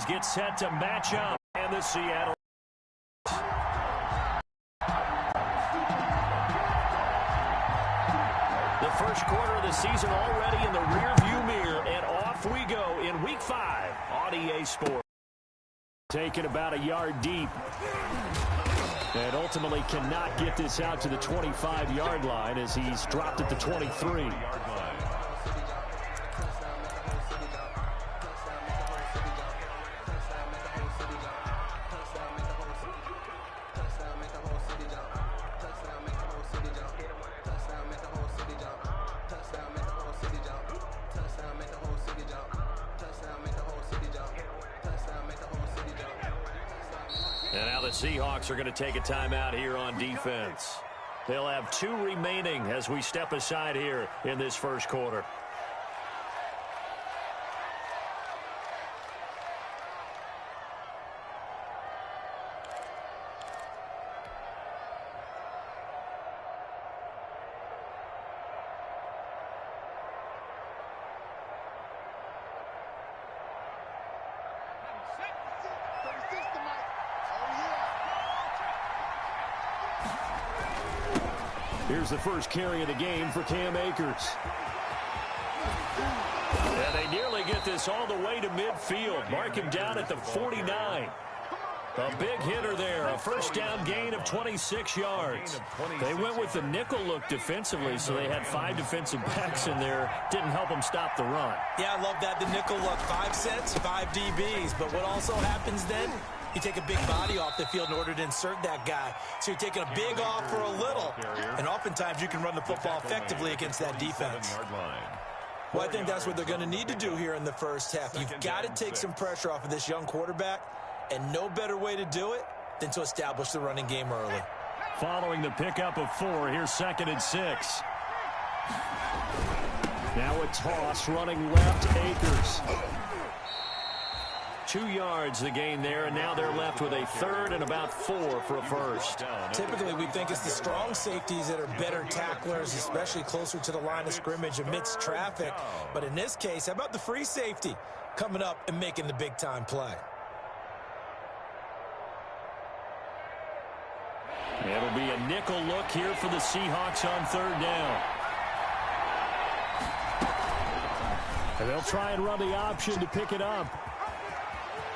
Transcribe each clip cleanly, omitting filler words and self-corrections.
Broncos get set to match up. And the Seattle. The first quarter of the season already in the rearview mirror, and off we go in Week 5 on EA Sports. Taken about a yard deep. And ultimately cannot get this out to the 25-yard line as he's dropped at the 23. And now the Seahawks are going to take a timeout here on defense. They'll have 2 remaining as we step aside here in this first quarter. Here's the first carry of the game for Cam Akers. And they nearly get this all the way to midfield. Mark him down at the 49. A big hitter there. A first down gain of 26 yards. They went with the nickel look defensively, so they had 5 defensive backs in there. Didn't help them stop the run. Yeah, I love that. The nickel look. 5 sets, 5 DBs. But what also happens then? You take a big body off the field in order to insert that guy. So you're taking a big off for a little. And oftentimes you can run the football effectively against that defense. Well, I think that's what they're going to need to do here in the first half. You've got to take some pressure off of this young quarterback. And no better way to do it than to establish the running game early. Following the pickup of 4, here's 2nd and 6. Now a toss running left, Akers. 2 yards the gain there, and now they're left with a 3rd and about 4 for a first. Typically, we think it's the strong safeties that are better tacklers, especially closer to the line of scrimmage amidst traffic. But in this case, how about the free safety coming up and making the big-time play? It'll be a nickel look here for the Seahawks on 3rd down. And they'll try and run the option to pick it up.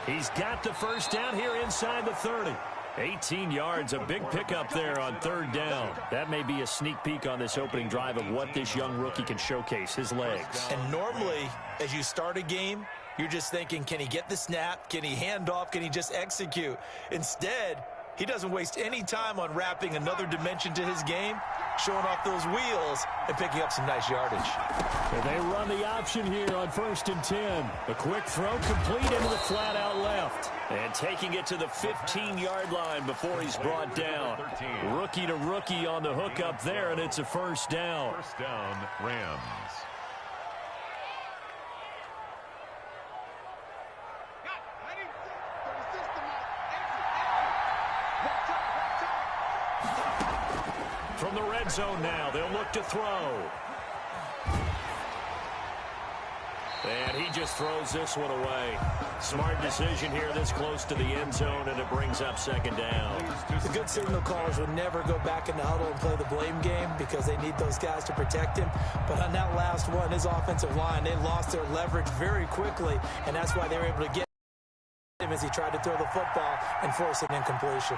He's got the first down here inside the 30. 18 yards, a big pickup there on 3rd down. That may be a sneak peek on this opening drive of what this young rookie can showcase, his legs. And normally, as you start a game, you're just thinking, can he get the snap? Can he hand off? Can he just execute? Instead, he doesn't waste any time on wrapping another dimension to his game, showing off those wheels and picking up some nice yardage. And they run the option here on 1st and 10. A quick throw complete into the flat out left. And taking it to the 15-yard line before he's brought down. Rookie to rookie on the hook up there, and it's a first down. First down, Rams. From the red zone now, they'll look to throw. And he just throws this one away. Smart decision here this close to the end zone, and it brings up 2nd down. The good signal callers would never go back in the huddle and play the blame game because they need those guys to protect him. But on that last one, his offensive line, they lost their leverage very quickly, and that's why they were able to get him as he tried to throw the football and force an incompletion.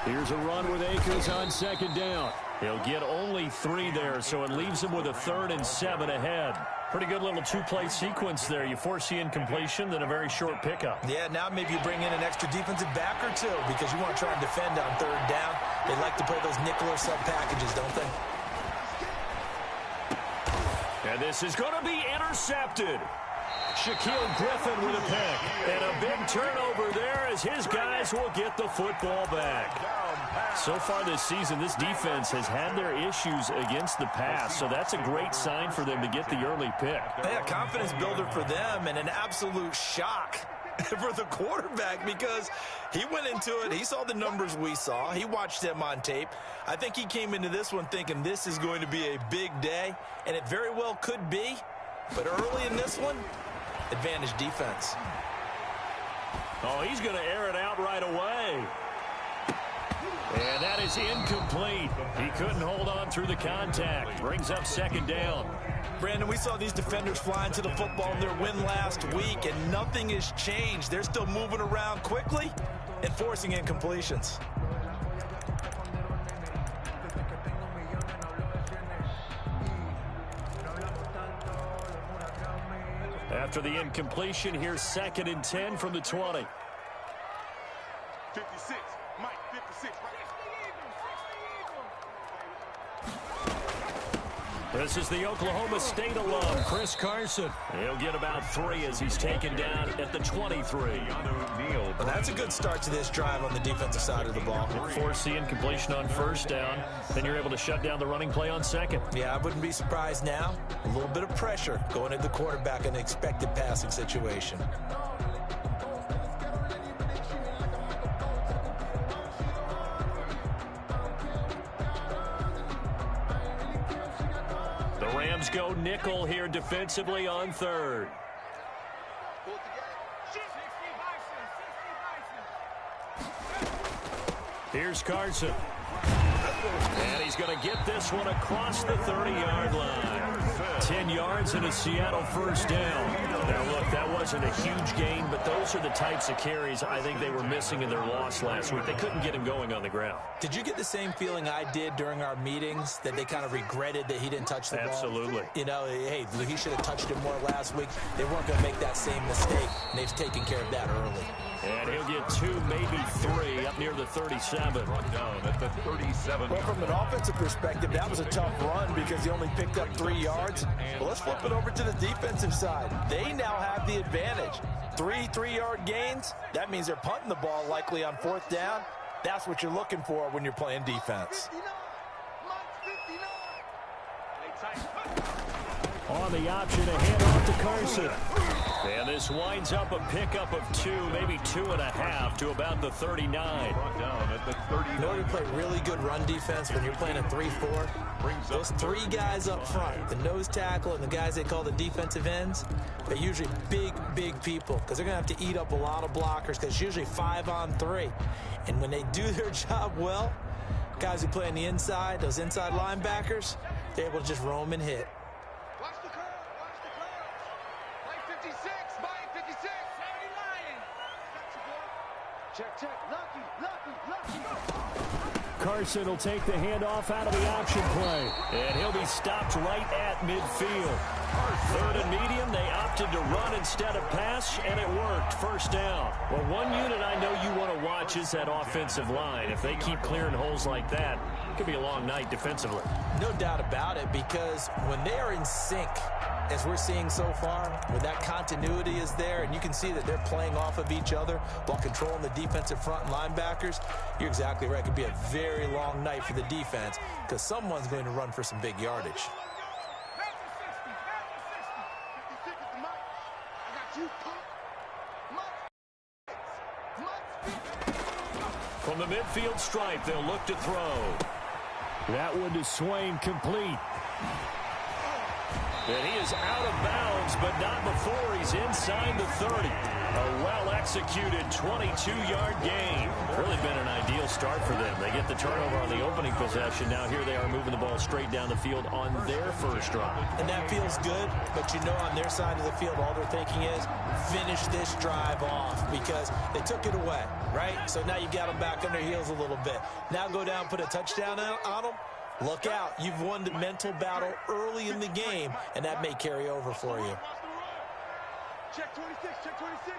Here's a run with Akers on 2nd down. He'll get only 3 there, so it leaves him with a 3rd and 7 ahead. Pretty good little 2-play sequence there. You force the incompletion, then a very short pickup. Yeah, now maybe you bring in an extra defensive back or 2 because you want to try and defend on 3rd down. They like to play those nickel or sub packages, don't they? And this is going to be intercepted. Shaquille Griffin with a pick. And a big turnover there as his guys will get the football back. So far this season, this defense has had their issues against the pass, so that's a great sign for them to get the early pick. Yeah, confidence builder for them and an absolute shock for the quarterback because he went into it. He saw the numbers we saw. He watched them on tape. I think he came into this one thinking this is going to be a big day, and it very well could be. But early in this one, advantage defense. Oh, he's going to air it out right away. And that is incomplete. He couldn't hold on through the contact. Brings up second down. Brandon, we saw these defenders flying to the football in their win last week, and nothing has changed. They're still moving around quickly and forcing incompletions. After the incompletion, here's 2nd and 10 from the 20. 56, Mike, 56. This is the Oklahoma State alum, Chris Carson. He'll get about 3 as he's taken down at the 23. Well, that's a good start to this drive on the defensive side of the ball. Force the incompletion on first down. Then you're able to shut down the running play on second. Yeah, I wouldn't be surprised now. A little bit of pressure going at the quarterback in an expected passing situation. The Rams go nickel here defensively on 3rd. Here's Carson. And he's going to get this one across the 30-yard line. 10 yards and a Seattle first down. Now, look, that wasn't a huge gain, but those are the types of carries I think they were missing in their loss last week. They couldn't get him going on the ground. Did you get the same feeling I did during our meetings, that they kind of regretted that he didn't touch the ball? Absolutely. You know, hey, he should have touched it more last week. They weren't going to make that same mistake, and they've taken care of that early. And he'll get 2, maybe 3 up near the 37. Down at the 37. Well, from an offensive perspective, that was a tough run because he only picked up 3 yards. Well, let's flip it over to the defensive side. They now have the advantage. 3-3-yard gains. That means they're punting the ball likely on 4th down. That's what you're looking for when you're playing defense. On the option, a handoff to Carson. And this winds up a pickup of 2, maybe 2.5 to about the 39. Down at the 39. In order to play really good run defense when you're playing a 3-4, those 3 guys up front, the nose tackle and the guys they call the defensive ends, they're usually big people because they're going to have to eat up a lot of blockers because it's usually 5-on-3. And when they do their job well, guys who play on the inside, those inside linebackers, they're able to just roam and hit. Watch the curve. Watch the curve. Mike 56. Mike 56. 79. Check. Lucky. Carson will take the handoff out of the option play. And he'll be stopped right at midfield. 3rd and medium, they opted to run instead of pass, and it worked. First down. Well, one unit I know you want to watch is that offensive line. If they keep clearing holes like that, it could be a long night defensively. No doubt about it, because when they are in sync, as we're seeing so far, when that continuity is there, and you can see that they're playing off of each other while controlling the defensive front and linebackers, you're exactly right. It could be a very long night for the defense because someone's going to run for some big yardage. From the midfield stripe, they'll look to throw. That one to Swain, complete. And he is out of bounds, but not before he's inside the 30. A well-executed 22-yard gain. Really been an ideal start for them. They get the turnover on the opening possession. Now here they are moving the ball straight down the field on their first drive. And that feels good, but you know on their side of the field, all they're thinking is finish this drive off because they took it away, right? So now you got them back on their heels a little bit. Now go down, put a touchdown on them. Look out. You've won the mental battle early in the game, and that may carry over for you. Check 26. Check 26.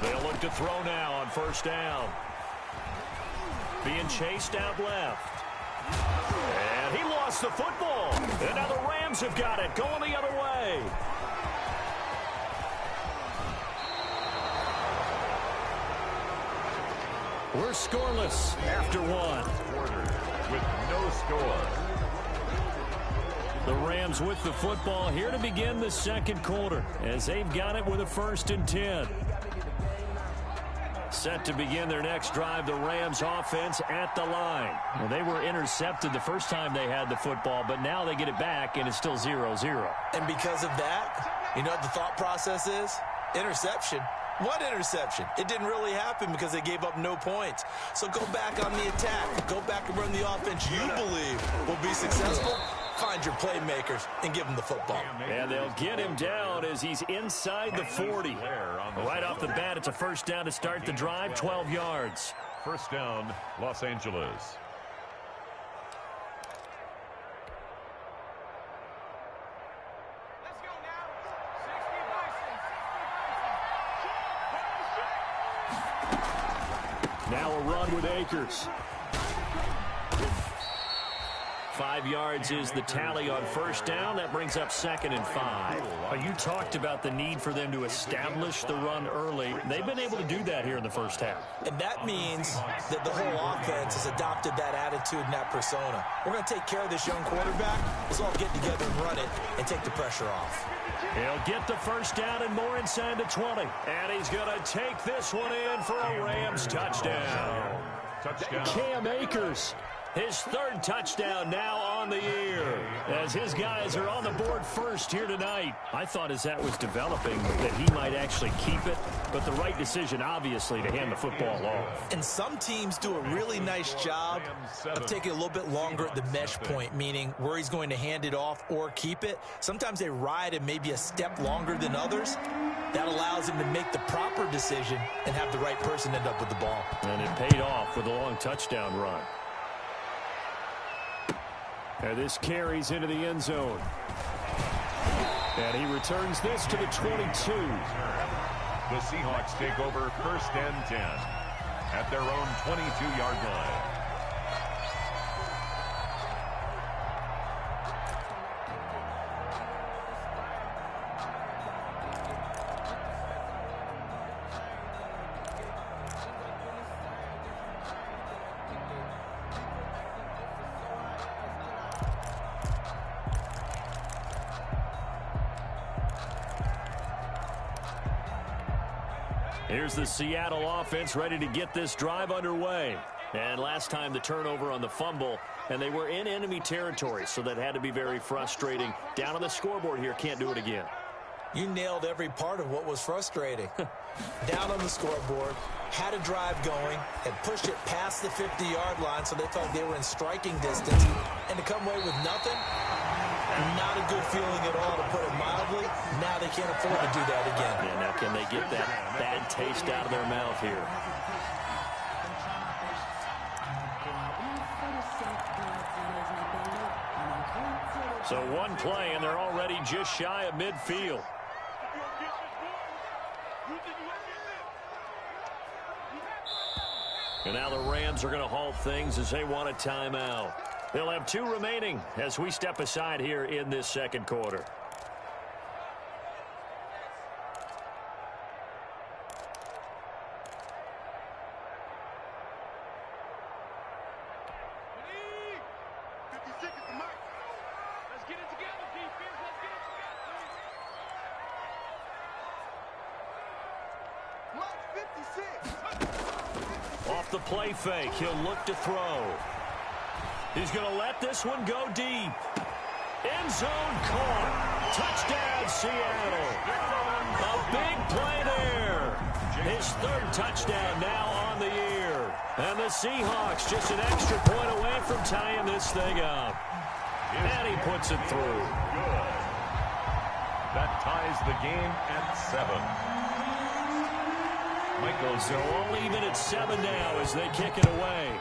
They'll look to throw now on first down. Being chased out left. And he lost the football. And now the Rams have got it, going the other way. We're scoreless after one. Quarter with no score. The Rams with the football here to begin the second quarter as they've got it with a 1st and 10. Set to begin their next drive, the Rams offense at the line. Well, they were intercepted the first time they had the football, but now they get it back, and it's still 0-0. And because of that, you know what the thought process is? Interception. What interception? It didn't really happen because they gave up no points. So go back on the attack. Go back and run the offense you believe will be successful. Find your playmakers and give them the football. And they'll get him down as he's inside the 40. Right off the bat, it's a first down to start the drive, 12 yards. First down, Los Angeles. Let's go now. 60 Now a run with Akers. 5 yards is the tally on first down. That brings up 2nd and 5. You talked about the need for them to establish the run early. They've been able to do that here in the first half. And that means that the whole offense has adopted that attitude and that persona. We're going to take care of this young quarterback. Let's all get together and run it and take the pressure off. He'll get the first down and more inside the 20. And he's going to take this one in for a Rams touchdown. Cam Akers. His 3rd touchdown now on the year as his guys are on the board first here tonight. I thought as that was developing that he might actually keep it, but the right decision, obviously, to hand the football off. And some teams do a really nice job of taking a little bit longer at the mesh point, meaning where he's going to hand it off or keep it. Sometimes they ride it maybe a step longer than others. That allows him to make the proper decision and have the right person end up with the ball. And it paid off with a long touchdown run. And this carries into the end zone. And he returns this to the 22. The Seahawks take over 1st and 10 at their own 22-yard line. Here's the Seattle offense ready to get this drive underway. And last time the turnover on the fumble, and they were in enemy territory, so that had to be very frustrating. Down on the scoreboard here, can't do it again. You nailed every part of what was frustrating. Down on the scoreboard, had a drive going, had pushed it past the 50-yard line so they felt they were in striking distance, and to come away with nothing, not a good feeling at all, to put it mildly. Now they can't afford to do that again. Yeah, now can they get that bad taste out of their mouth here? So one play, and they're already just shy of midfield. And now the Rams are going to halt things as they want a timeout. They'll have 2 remaining as we step aside here in this second quarter. Off the play fake, he'll look to throw. He's going to let this one go deep. End zone caught. Touchdown, Seattle. A big play there. His 3rd touchdown now on the year. And the Seahawks just an extra point away from tying this thing up. And he puts it through. Good. That ties the game at 7. So all even at 7 now as they kick it away.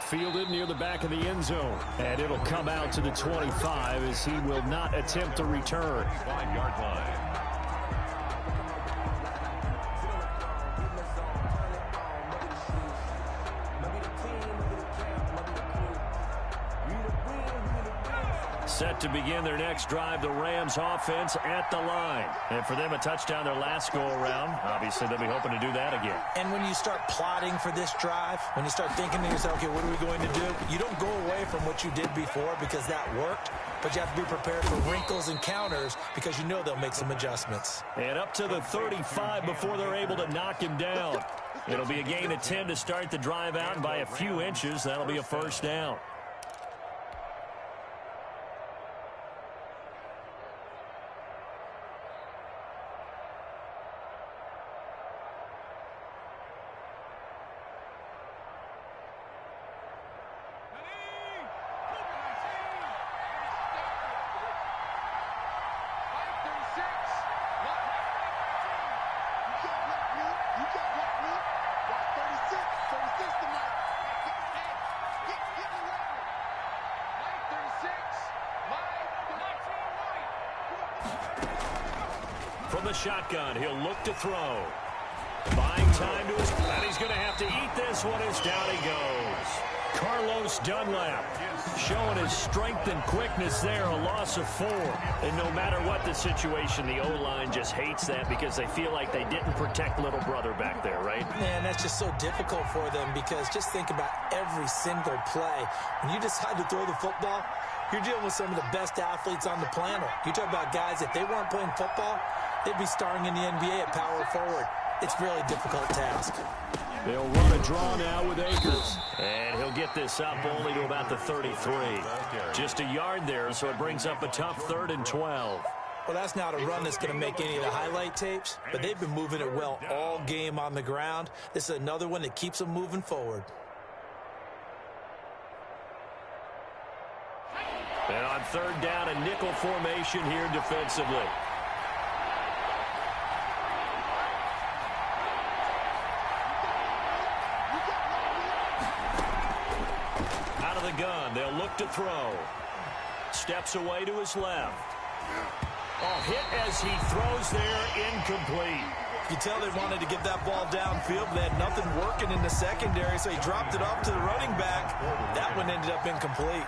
Fielded near the back of the end zone. And it'll come out to the 25 as he will not attempt to return. 5-yard line. Set to begin their next drive, the Rams offense at the line. And for them, a touchdown their last go-around. Obviously, they'll be hoping to do that again. And when you start plotting for this drive, when you start thinking to yourself, okay, what are we going to do? You don't go away from what you did before because that worked, but you have to be prepared for wrinkles and counters because you know they'll make some adjustments. And up to the 35 before they're able to knock him down. It'll be a gain of 10 to start the drive out, and by a few inches, that'll be a first down. From the shotgun, he'll look to throw. Buying time to his... And he's going to have to eat this one as down he goes. Carlos Dunlap showing his strength and quickness there, a loss of 4. And no matter what the situation, the O-line just hates that because they feel like they didn't protect little brother back there, right? Man, that's just so difficult for them because just think about every single play. When you decide to throw the football, you're dealing with some of the best athletes on the planet. You talk about guys, if they weren't playing football, they'd be starring in the NBA at power forward. It's a really difficult task. They'll run a draw now with Akers. And he'll get this up only to about the 33. Just a yard there, so it brings up a tough 3rd and 12. Well, that's not a run that's going to make any of the highlight tapes, but they've been moving it well all game on the ground. This is another one that keeps them moving forward. And on 3rd down, a nickel formation here defensively. Out of the gun, they'll look to throw. Steps away to his left. Oh, hit as he throws there, incomplete. You tell they wanted to get that ball downfield, but they had nothing working in the secondary, so he dropped it off to the running back. That one ended up incomplete.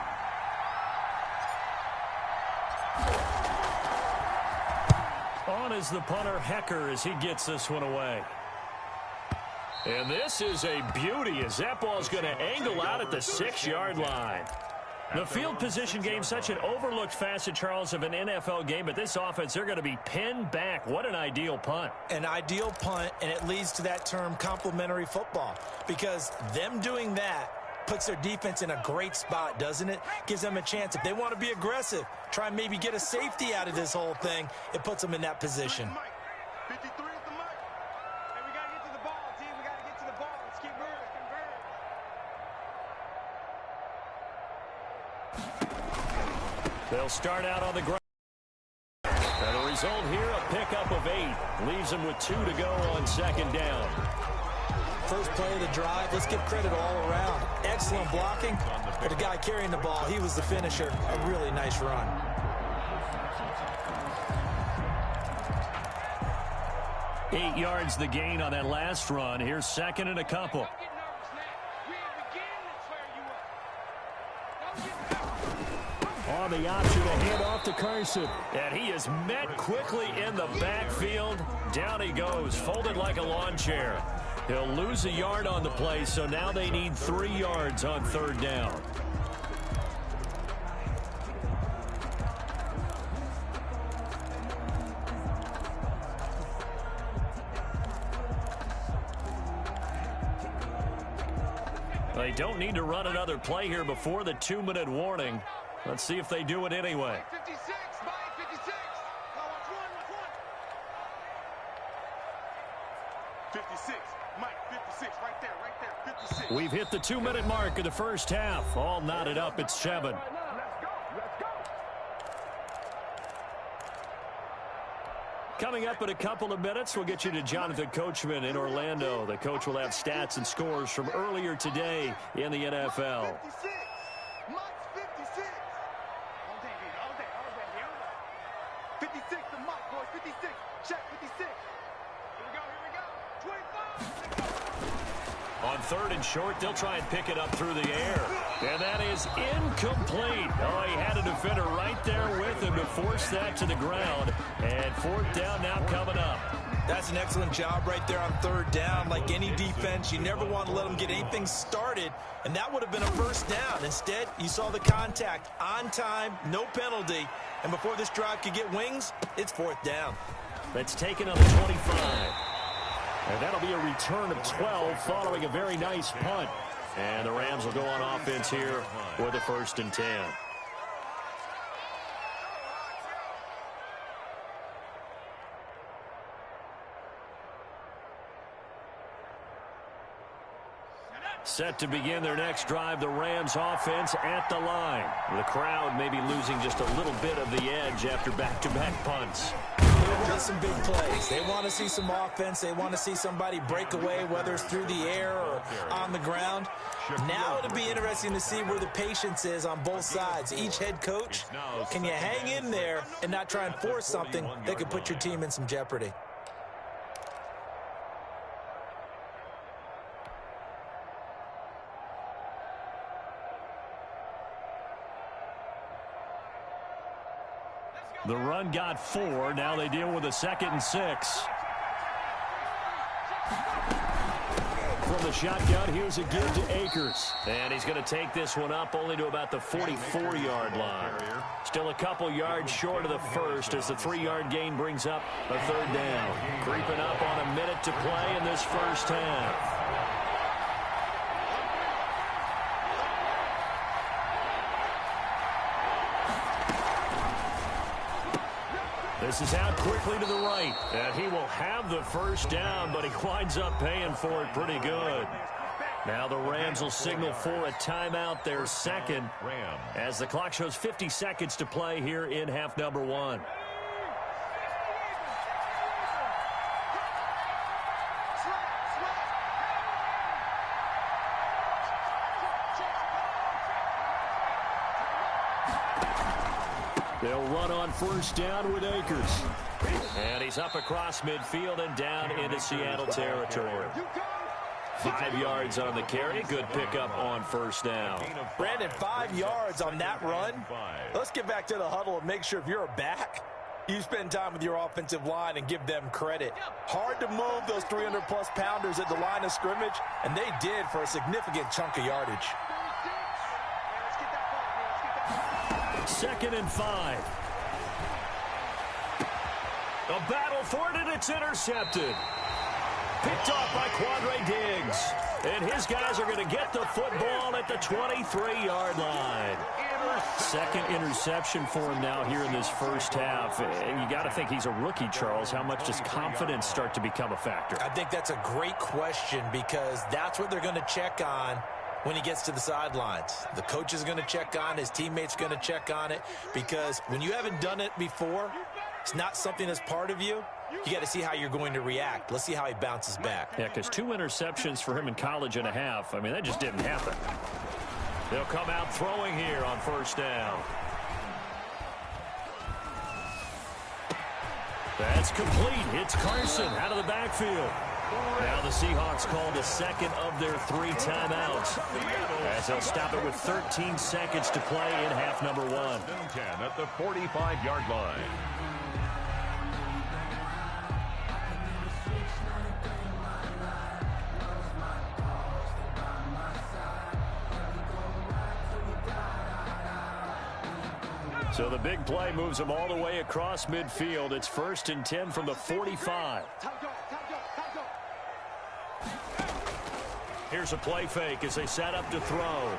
On is the punter, Hecker, as he gets this one away. And this is a beauty as that ball's going to angle out at the 6-yard line. The field position game, such an overlooked facet, Charles, of an NFL game, but this offense, they're going to be pinned back. What an ideal punt. An ideal punt, and it leads to that term complementary football, because them doing that puts their defense in a great spot, doesn't it? Gives them a chance. If they want to be aggressive, try and maybe get a safety out of this whole thing, it puts them in that position. 53 is the mark. Hey, we got to get to the ball, team. We got to get to the ball. Let's keep moving. They'll start out on the ground. And the result here, a pickup of 8. Leaves them with 2 to go on 2nd down. First play of the drive, let's give credit all around. Excellent blocking. For the guy carrying the ball, he was the finisher. A really nice run. Eight yards the gain on that last run. Here's 2nd and a couple. On the option, a handoff to Carson. And he is met quickly in the backfield. Down he goes, folded like a lawn chair. He'll lose a yard on the play, so now they need 3 yards on 3rd down. They don't need to run another play here before the 2-minute warning. Let's see if they do it anyway. 56, Mike, 56. Now watch one. 56, Mike, 56, right there, 56. We've hit the 2-minute mark of the first half. All knotted up at 7. Let's go. Coming up in a couple of minutes, we'll get you to Jonathan Coachman in Orlando. The coach will have stats and scores from earlier today in the NFL. 56. Mike's 56. All day. 56 to Mike, boys. 56. Check 56. Here we go. 25. On third and short. They'll try and pick it up through the air. And that is incomplete. Oh, he had a defender right there with him to force that to the ground. And fourth down now coming up. That's an excellent job right there on third down. Like any defense, you never want to let them get anything started, and that would have been a first down. Instead, you saw the contact on time, no penalty, and before this drive could get wings, it's fourth down. That's taken on the 25. And that'll be a return of 12 following a very nice punt. And the Rams will go on offense here for the 1st and 10. Set to begin their next drive, the Rams offense at the line. The crowd may be losing just a little bit of the edge after back-to-back punts. Just some big plays. They want to see some offense. They want to see somebody break away, whether it's through the air or on the ground. Now it'll be interesting to see where the patience is on both sides. Each head coach, can you hang in there and not try and force something that could put your team in some jeopardy? The run got 4. Now they deal with a 2nd and 6. From the shotgun, here's a give to Akers. And he's going to take this one up only to about the 44-yard line. Still a couple yards short of the first as the 3-yard gain brings up a 3rd down. Creeping up on a minute to play in this first half. This is out quickly to the right, and he will have the first down, but he winds up paying for it pretty good. Now the Rams will signal for a timeout, their second, as the clock shows 50 seconds to play here in half number 1. They'll run on first down with Akers. And he's up across midfield and down into Seattle territory. 5 yards on the carry. Good pickup on first down. Brandon, 5 yards on that run. Let's get back to the huddle and make sure if you're a back, you spend time with your offensive line and give them credit. Hard to move those 300-plus pounders at the line of scrimmage, and they did for a significant chunk of yardage. 2nd and 5. A battle for it, and it's intercepted. Picked off by Quandre Diggs. And his guys are going to get the football at the 23-yard line. 2nd interception for him now here in this first half. And you got to think he's a rookie, Charles. How much does confidence start to become a factor? I think that's a great question because that's what they're going to check on when he gets to the sidelines. The coach is going to check on, his teammates going to check on it, because when you haven't done it before, it's not something that's part of you. You got to see how you're going to react. Let's see how he bounces back. Yeah, because 2 interceptions for him in college and a half. I mean, that just didn't happen. They'll come out throwing here on first down. That's complete. It's Carson out of the backfield. Now the Seahawks called the 2nd of their 3 timeouts, as they'll stop it with 13 seconds to play in half number 1. 10 at the 45-yard line. So the big play moves them all the way across midfield. It's 1st and 10 from the 45. Here's a play fake as they set up to throw.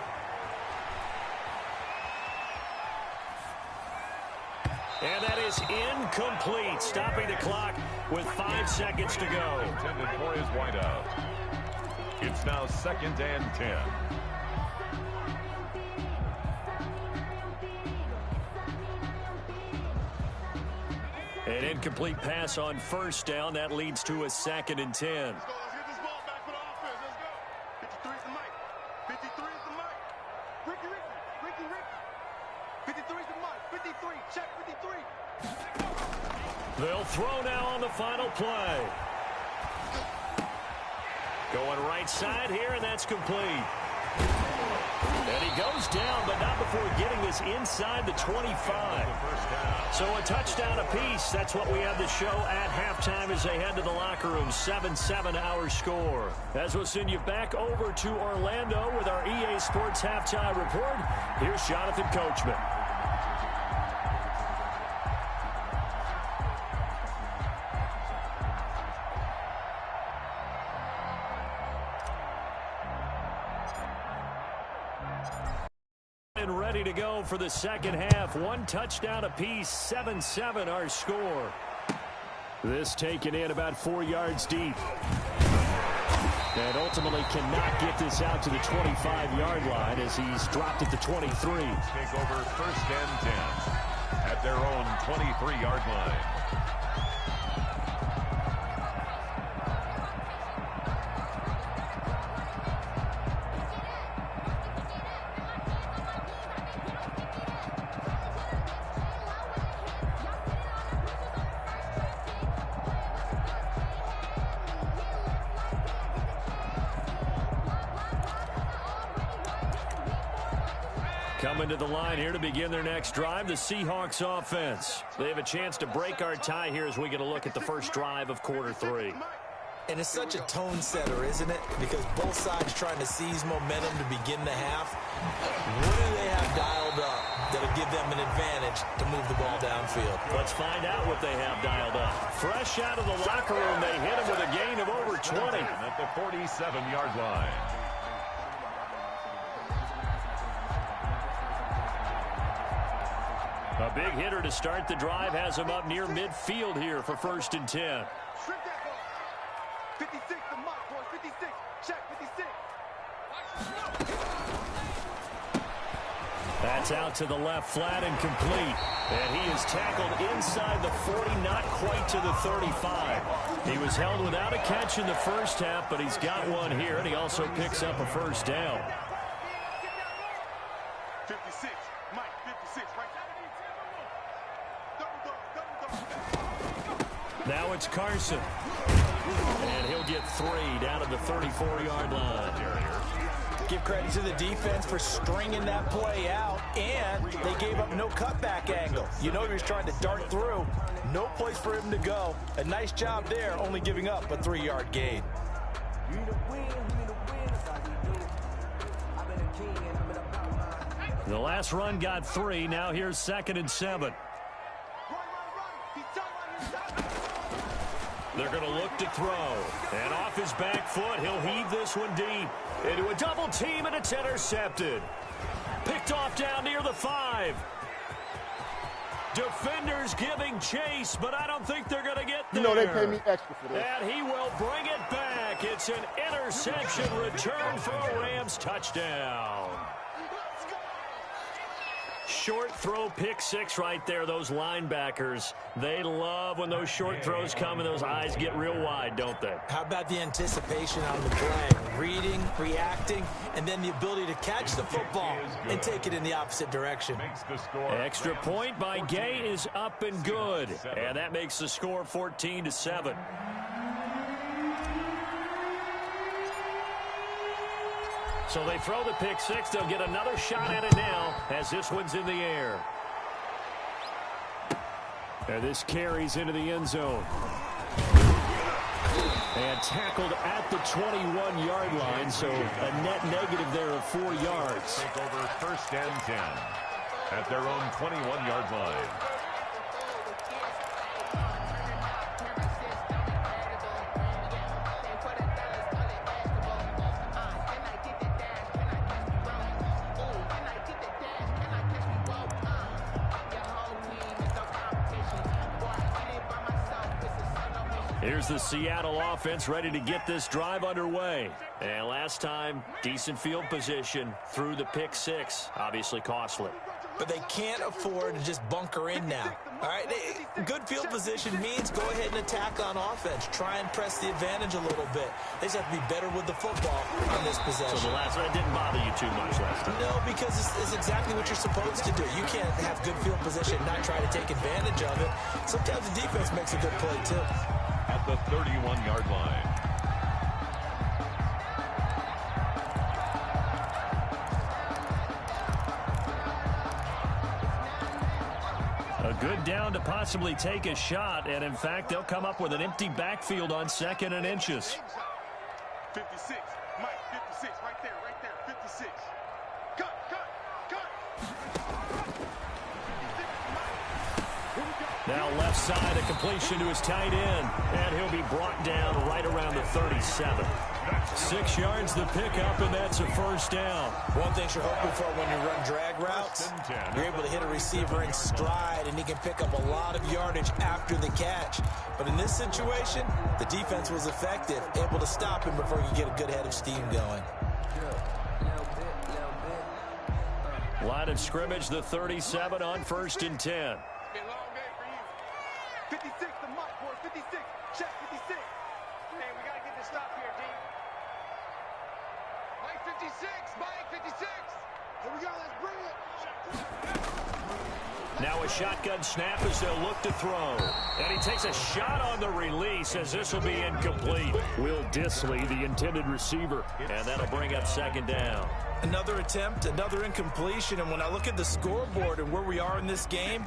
And that is incomplete, stopping the clock with 5 seconds to go. Intended for his wideout. It's now 2nd and 10. An incomplete pass on first down. That leads to a 2nd and 10. Let's get this ball back for the offense. Let's go. 53 is the mic. 53 is the mic. Ricky. 53 is the mic. 53. Check 53. They'll throw now on the final play. Going right side here, and that's complete. And he goes down, but not before getting this inside the 25. So a touchdown apiece. That's what we have to show at halftime as they head to the locker room. 7-7 our score. As we'll send you back over to Orlando with our EA Sports halftime report. Here's Jonathan Coachman. And ready to go for the second half. One touchdown apiece, 7-7 our score. This taken in about 4 yards deep. And ultimately cannot get this out to the 25-yard line as he's dropped at the 23. Take over first and 10 at their own 23-yard line. Coming to the line here to begin their next drive, the Seahawks offense. They have a chance to break our tie here as we get a look at the first drive of quarter 3. And it's such a tone setter, isn't it? Because both sides trying to seize momentum to begin the half. What do they have dialed up that'll give them an advantage to move the ball downfield? Let's find out what they have dialed up. Fresh out of the locker room, they hit him with a gain of over 20. At the 47-yard line. A big hitter to start the drive has him up near midfield here for first and 10. 56 the mark, boys. 56. Check 56. That's out to the left, flat and complete. And he is tackled inside the 40, not quite to the 35. He was held without a catch in the first half, but he's got one here, and he also picks up a first down. 56. Mike, 56. Right. Now it's Carson. And he'll get 3 down at the 34-yard line. Give credit to the defense for stringing that play out, and they gave up no cutback angle. You know he was trying to dart through. No place for him to go. A nice job there, only giving up a 3-yard gain. The last run got 3. Now here's 2nd and 7. They're going to look to throw. And off his back foot, he'll heave this one deep. Into a double team, and it's intercepted. Picked off down near the 5. Defenders giving chase, but I don't think they're going to get there. You know they pay me extra for this. And he will bring it back. It's an interception return for a Rams touchdown. Short throw, pick 6 right there. Those linebackers, they love when those short throws come and those eyes get real wide, don't they? How about the anticipation on the play? Reading, reacting, and then the ability to catch the football and take it in the opposite direction. Extra point by Gay is up and good. And that makes the score 14-7. So they throw the pick 6. They'll get another shot at it now as this one's in the air. And this carries into the end zone. And tackled at the 21-yard line, so a net negative there of 4 yards. Take over first and 10 at their own 21-yard line. Here's the Seattle offense ready to get this drive underway. And last time, decent field position through the pick 6. Obviously costly. But they can't afford to just bunker in now. All right, good field position means go ahead and attack on offense. Try and press the advantage a little bit. They just have to be better with the football on this possession. So the last one didn't bother you too much last time? No, because it's exactly what you're supposed to do. You can't have good field position and not try to take advantage of it. Sometimes the defense makes a good play, too. At the 31-yard line. Good down to possibly take a shot, and in fact, they'll come up with an empty backfield on 2nd and inches. 56, Mike, 56, right there, 56. Cut. Now left side, a completion to his tight end, and he'll be brought down right around the 37. 6 yards the pickup, and that's a first down. One thing you're hoping for when you run drag routes, you're able to hit a receiver in stride, and he can pick up a lot of yardage after the catch. But in this situation, the defense was effective, able to stop him before he could get a good head of steam going. Line of scrimmage, the 37 on 1st and 10. It's been a long day for you. 56 to Mike, boys, 56. Check 56. Man, we got to get this stop here, D. Mike 56, Mike 56. Here we go, let's bring it. Now a shotgun snap as they'll look to throw. And he takes a shot on the release as this will be incomplete. Will Dissly, the intended receiver. And that'll bring up 2nd down. Another attempt, another incompletion, and when I look at the scoreboard and where we are in this game,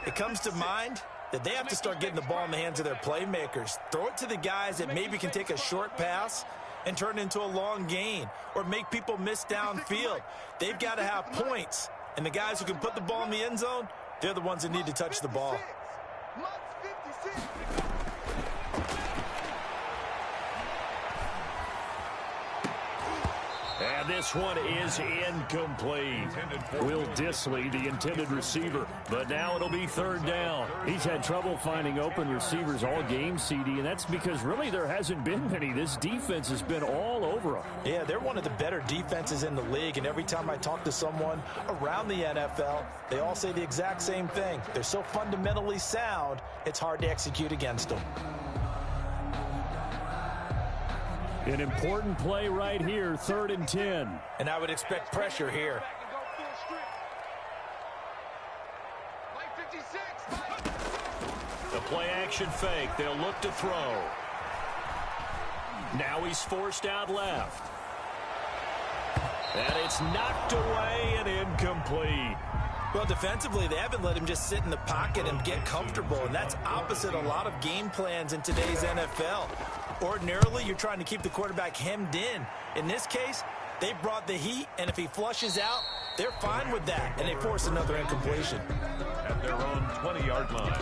it comes to mind that they have to start getting the ball in the hands of their playmakers. Throw it to the guys that maybe can take a short pass and turn it into a long gain or make people miss downfield. They've got to have points, and the guys who can put the ball in the end zone, they're the ones that need to touch the ball. Mike's 56. And this one is incomplete. Will Dissly, the intended receiver. But now it'll be 3rd down. He's had trouble finding open receivers all game, CD, and that's because really there hasn't been many. This defense has been all over them. Yeah, they're one of the better defenses in the league, and every time I talk to someone around the NFL, they all say the exact same thing. They're so fundamentally sound, it's hard to execute against them. An important play right here, 3rd and 10. And I would expect pressure here. Mike 56, The play action fake. They'll look to throw. Now he's forced out left. And it's knocked away and incomplete. Well, defensively, they haven't let him just sit in the pocket and get comfortable, and that's opposite a lot of game plans in today's NFL. Ordinarily, you're trying to keep the quarterback hemmed in. In this case, they brought the heat, and if he flushes out, they're fine with that, and they force another incompletion. At their own 20-yard line.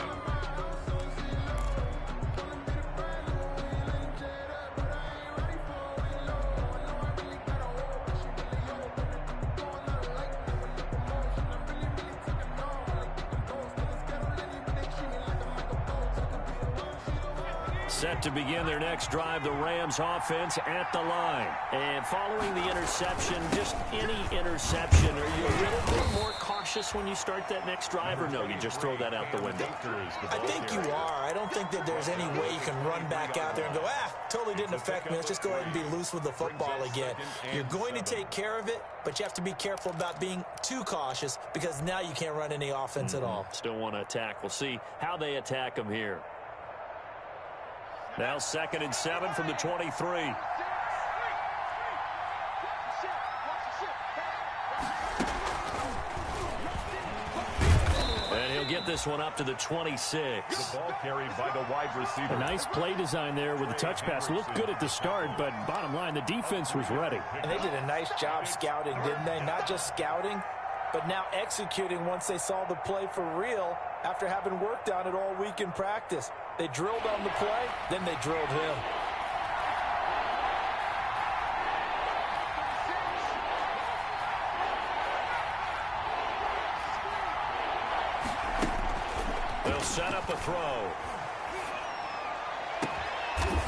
Set to begin their next drive, the Rams offense at the line. And following the interception, just any interception, are you a little bit more cautious when you start that next drive, or no, you just throw that out the window? I think you are. I don't think that there's any way you can run back out there and go, totally didn't affect me. Let's just go ahead and be loose with the football again. You're going to take care of it, but you have to be careful about being too cautious because now you can't run any offense at all. Still want to attack. We'll see how they attack them here. Now 2nd and 7 from the 23. And he'll get this one up to the 26. The ball carried by the wide receiver. A nice play design there with the touch pass. Looked good at the start, but bottom line, the defense was ready. And they did a nice job scouting, didn't they? Not just scouting, but now executing once they saw the play for real after having worked on it all week in practice. They drilled on the play, then they drilled him. They'll set up a throw.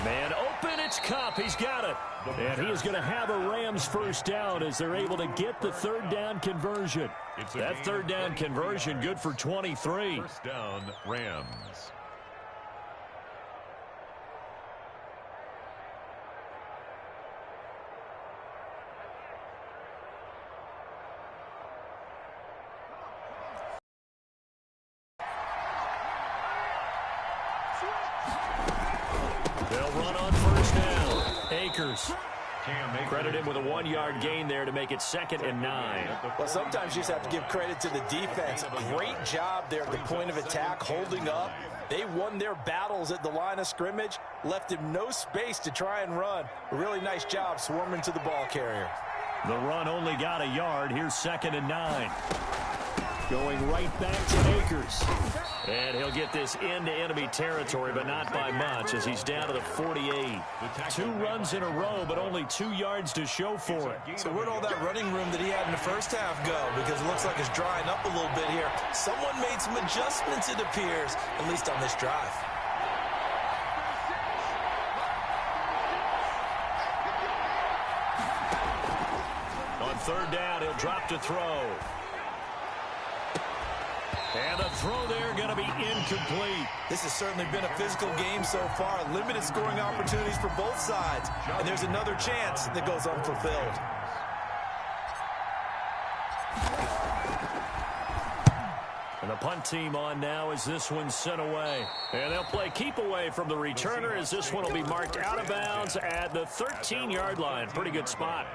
Man open, it's Cup. He's got it. And he is going to have a Rams first down as they're able to get the 3rd down conversion. That 3rd down conversion good for 23. First down, Rams. They'll run on first down. Akers. Credit him with a 1-yard gain there to make it 2nd and 9. Well, sometimes you just have to give credit to the defense. Great job there at the point of attack, holding up. They won their battles at the line of scrimmage, left him no space to try and run. A really nice job swarming to the ball carrier. The run only got a yard. Here's 2nd and 9. Going right back to Akers. And he'll get this into enemy territory, but not by much, as he's down to the 48. 2 runs in a row, but only 2 yards to show for it. So where'd all that running room that he had in the first half go? Because it looks like it's drying up a little bit here. Someone made some adjustments, it appears, at least on this drive. On 3rd down, he'll drop to throw. And the throw there going to be incomplete. This has certainly been a physical game so far. Limited scoring opportunities for both sides. And there's another chance that goes unfulfilled. And the punt team on now as this one's sent away. And they'll play keep away from the returner as this one will be marked out of bounds at the 13-yard line. Pretty good spot.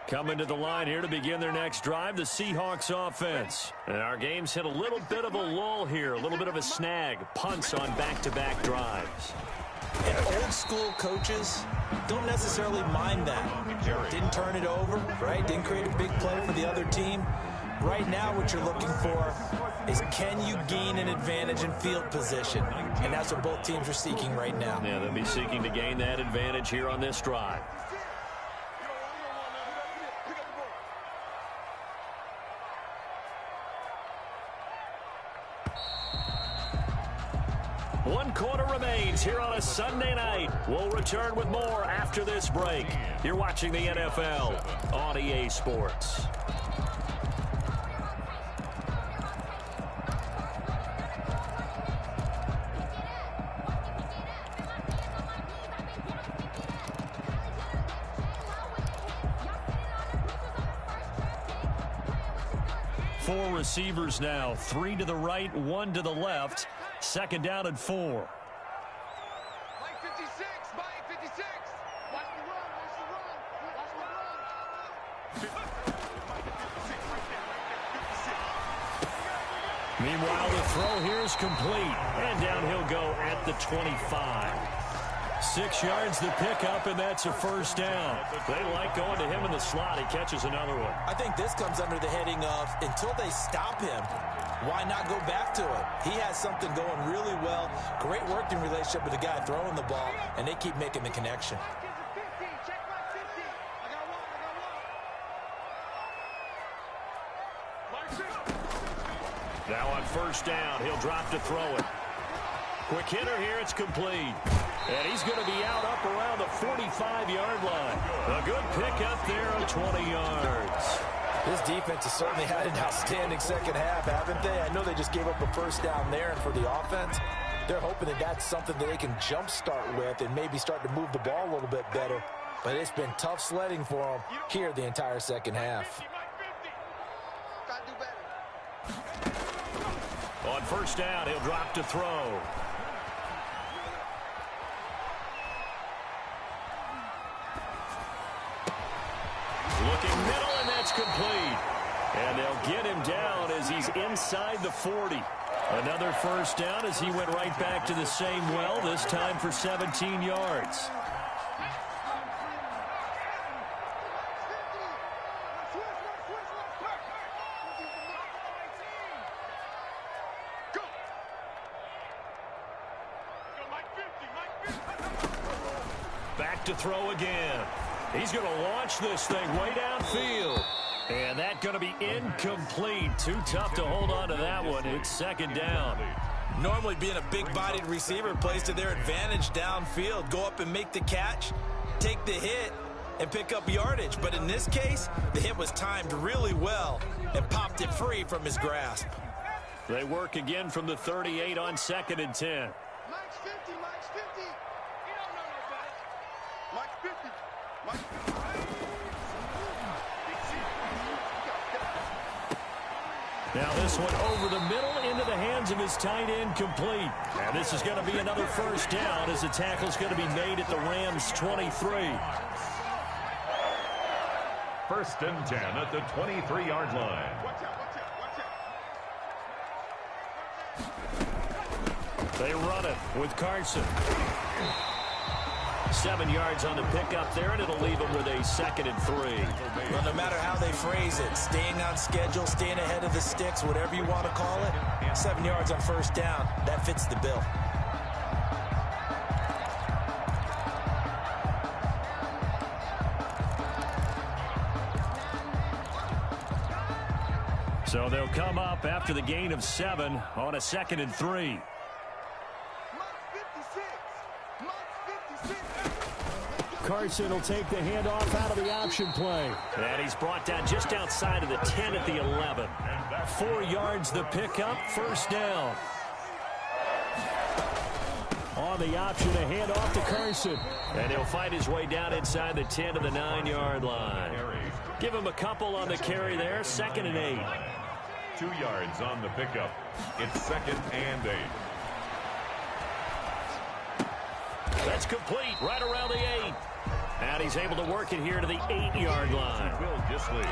Coming to the line here to begin their next drive, the Seahawks offense. And our game's hit a little bit of a lull here, a little bit of a snag. Punts on back-to-back drives. And old-school coaches don't necessarily mind that. Didn't turn it over, right? Didn't create a big play for the other team. Right now what you're looking for is, can you gain an advantage in field position? And that's what both teams are seeking right now. Yeah, they'll be seeking to gain that advantage here on this drive. One quarter remains here on a Sunday night. We'll return with more after this break. You're watching the NFL on EA Sports. Four receivers now, 3 to the right, 1 to the left. 2nd down and 4. Mike 56, Mike 56. Watch the run, watch the run, watch the run. Meanwhile, the throw here is complete. And down he'll go at the 25. 6 yards the pickup, and that's a 1st down. They like going to him in the slot. He catches another one. I think this comes under the heading of, until they stop him, why not go back to it? He has something going really well. Great working relationship with the guy throwing the ball, and they keep making the connection. Now on 1st down, he'll drop to throw it. Quick hitter here, it's complete. And he's going to be out up around the 45-yard line. A good pickup there of 20 yards. This defense has certainly had an outstanding second half, haven't they? I know they just gave up a 1st down there, and for the offense, they're hoping that that's something that they can jumpstart with and maybe start to move the ball a little bit better. But it's been tough sledding for them here the entire second half. On 1st down, he'll drop to throw. Looking middle, and that's complete. And they'll get him down as he's inside the 40. Another 1st down as he went right back to the same well, this time for 17 yards. Back to throw again. He's going to launch this thing way downfield. And that's going to be incomplete. Too tough to hold on to that one. It's 2nd down. Normally being a big-bodied receiver plays to their advantage downfield. Go up and make the catch, take the hit, and pick up yardage. But in this case, the hit was timed really well and popped it free from his grasp. They work again from the 38 on 2nd and 10. Mike's 50, Mike's 50. You don't know no better. Mike's 50. Mike's 50. Now this one over the middle into the hands of his tight end, complete. And this is going to be another first down as the tackle's going to be made at the Rams' 23. First and 10 at the 23-yard line. They run it with Carson. 7 yards on the pickup there, and it'll leave them with a 2nd and 3. Well, no matter how they phrase it, staying on schedule, staying ahead of the sticks, whatever you want to call it, 7 yards on first down, that fits the bill. So they'll come up after the gain of 7 on a 2nd and 3. Carson will take the handoff out of the option play. And he's brought down just outside of the 10 at the 11. 4 yards the pickup, first down. On the option, a handoff to Carson. And he'll fight his way down inside the 10 to the 9-yard line. Give him a couple on the carry there, 2nd and 8. 2 yards on the pickup. It's 2nd and 8. That's complete right around the 8. And he's able to work it here to the 8-yard line.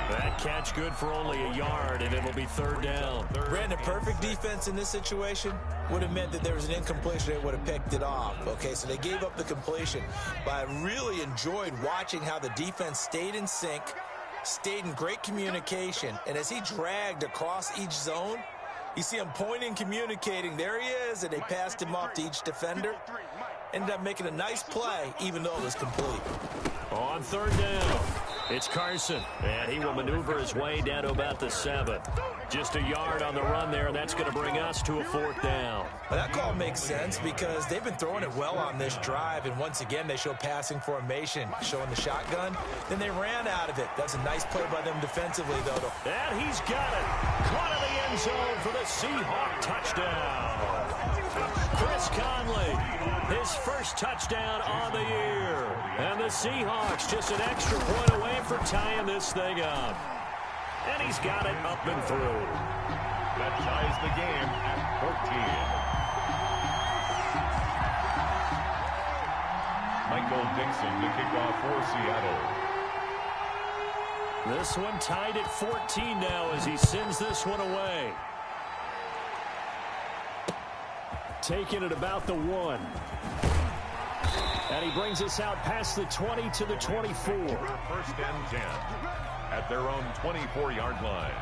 That catch good for only a yard, and it'll be 3rd down. Brandon, perfect defense in this situation would have meant that there was an incompletion. They would have picked it off. Okay, so they gave up the completion. But I really enjoyed watching how the defense stayed in sync, stayed in great communication, and as he dragged across each zone, you see him pointing, communicating. There he is, and they passed him off to each defender. Ended up making a nice play, even though it was complete. On 3rd down, it's Carson, and he will maneuver his way down to about the 7. Just a yard on the run there, and that's going to bring us to a 4th down. Well, that call makes sense because they've been throwing it well on this drive, and once again, they show passing formation, showing the shotgun. Then they ran out of it. That's a nice play by them defensively, though. And he's got it. Caught in the end zone for the Seahawk touchdown. Chris Conley, his first touchdown on the year. And the Seahawks just an extra point away from tying this thing up. And he's got it up and through. That ties the game at 14. Michael Dixon to kick off for Seattle. This one tied at 14 now as he sends this one away. Taking it about the 1. And he brings us out past the 20 to the 24. First and 10 at their own 24-yard line.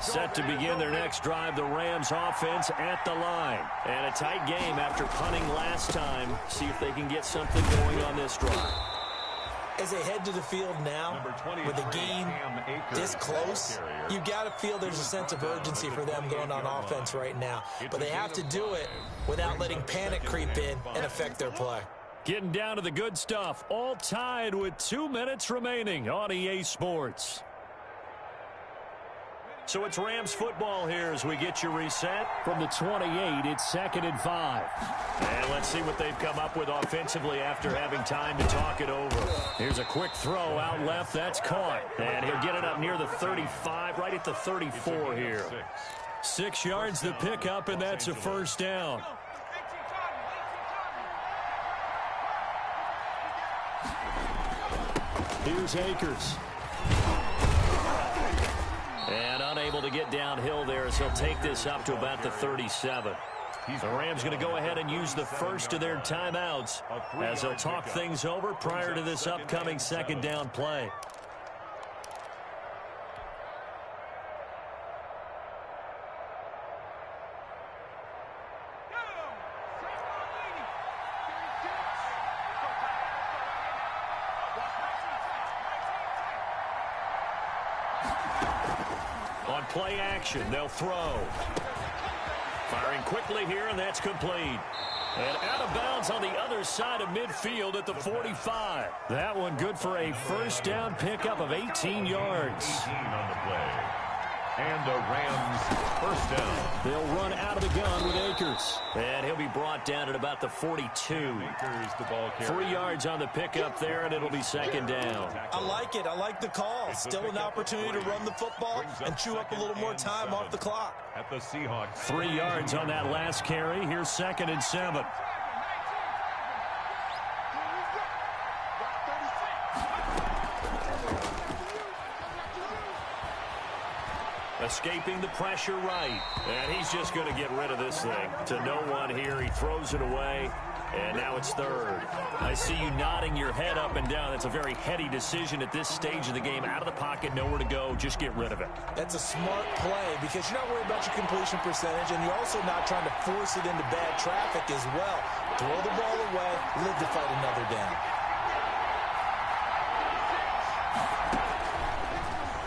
Set to begin their next drive, the Rams offense at the line. And a tight game after punting last time. See if they can get something going on this drive. As they head to the field now, with the game this close, you've got to feel there's a sense of urgency for them going on offense right now. But they have to do it without letting panic creep in and affect their play. Getting down to the good stuff, all tied with 2 minutes remaining on EA Sports. So it's Rams football here as we get you reset. From the 28, it's 2nd and 5. And let's see what they've come up with offensively after having time to talk it over. Here's a quick throw out left. That's caught. And he'll get it up near the 35, right at the 34 here. 6 yards the pickup, and that's a first down. Here's Akers. And unable to get downhill there as he'll take this up to about the 37. The Rams going to go ahead and use the first of their timeouts as they'll talk things over prior to this upcoming 2nd down play. On play action, they'll throw. Firing quickly here, and that's complete. And out of bounds on the other side of midfield at the 45. That one good for a first down pickup of 18 yards. 18 on the play. And a Rams first down. They'll run out of the gun with Akers. And he'll be brought down at about the 42. Akers, the ball carrier. 3 yards on the pickup there, and it'll be second down. I like it. I like the call. Still an opportunity to run the football and chew up a little more time off the clock. At the Seahawks. 3 yards on that last carry. Here's 2nd and 7. Escaping the pressure right. And he's just going to get rid of this thing. To no one here. He throws it away. And now it's 3rd. I see you nodding your head up and down. That's a very heady decision at this stage of the game. Out of the pocket, nowhere to go. Just get rid of it. That's a smart play because you're not worried about your completion percentage, and you're also not trying to force it into bad traffic as well. Throw the ball away, live to fight another down.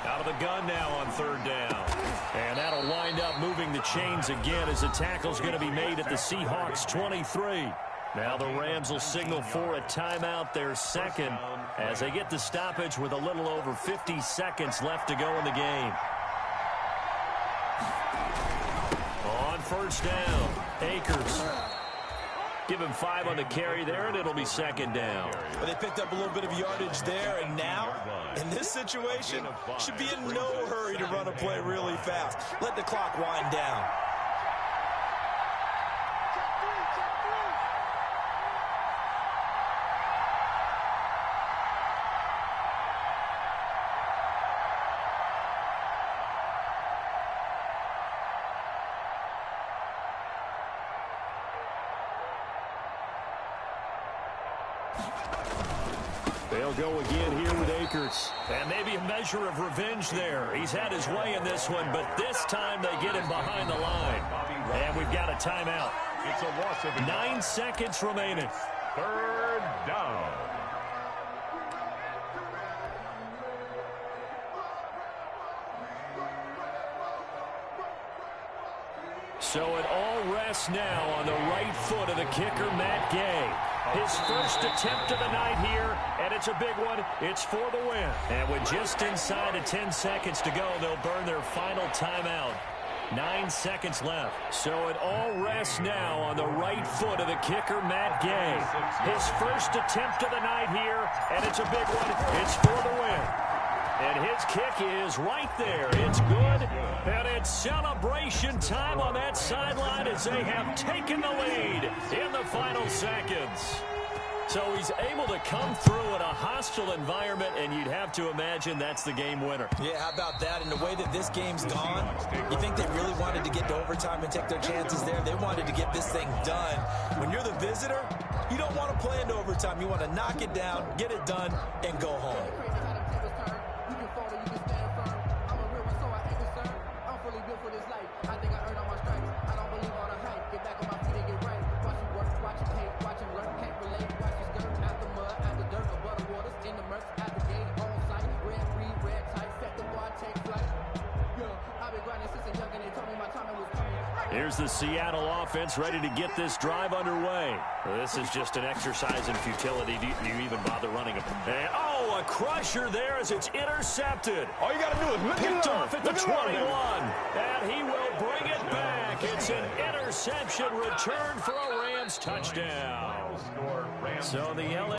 Out of the gun now on 3rd down. And that'll wind up moving the chains again as the tackle's going to be made at the Seahawks 23. Now the Rams will signal for a timeout, their 2nd, as they get the stoppage with a little over 50 seconds left to go in the game. On 1st down, Akers. Give him 5 on the carry there, and it'll be 2nd down. Well, they picked up a little bit of yardage there, and now, in this situation, should be in no hurry to run a play really fast. Let the clock wind down. They'll go again here with Akers. And maybe a measure of revenge there. He's had his way in this one, but this time they get him behind the line. And we've got a timeout. It's a loss of 9 seconds remaining. 3rd down. So it all rests now on the right foot of the kicker, Matt Gay. His first attempt of the night here, and it's a big one. It's for the win. And with just inside of 10 seconds to go, they'll burn their final timeout. 9 seconds left. So it all rests now on the right foot of the kicker, Matt Gay. His first attempt of the night here, and it's a big one. It's for the win. And his kick is right there. It's good. And it's celebration time on that sideline as they have taken the lead in the final seconds. So he's able to come through in a hostile environment, and you'd have to imagine that's the game winner. Yeah, how about that? In the way that this game's gone, you think they really wanted to get to overtime and take their chances there? They wanted to get this thing done. When you're the visitor, you don't want to play into overtime. You want to knock it down, get it done, and go home. Here's the Seattle offense ready to get this drive underway. This is just an exercise in futility. Do you even bother running it? And, oh, a crusher there as it's intercepted. All you got to do is look Picked off at the 21. And he will bring it back. It's an interception return for a Rams touchdown. So the LA